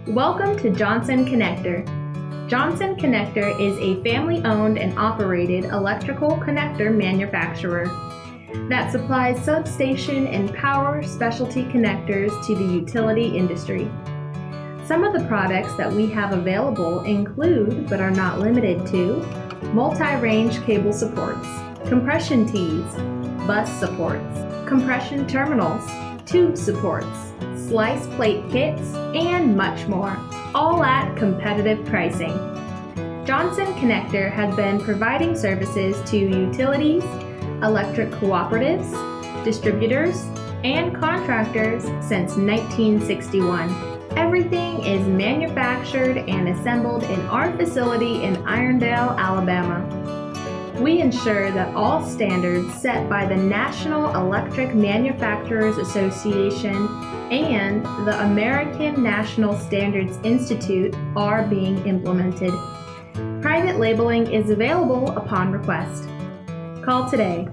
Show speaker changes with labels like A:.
A: Welcome to Johnson Connector. Johnson Connector is a family-owned and operated electrical connector manufacturer that supplies substation and power specialty connectors to the utility industry. Some of the products that we have available include, but are not limited to, multi-range cable supports, compression tees, bus supports, compression terminals, tube supports, slice plate kits, and much more, all at competitive pricing. Johnson Connector has been providing services to utilities, electric cooperatives, distributors, and contractors since 1961. Everything is manufactured and assembled in our facility in Irondale, Alabama. We ensure that all standards set by the National Electric Manufacturers Association and the American National Standards Institute are being implemented. Private labeling is available upon request. Call today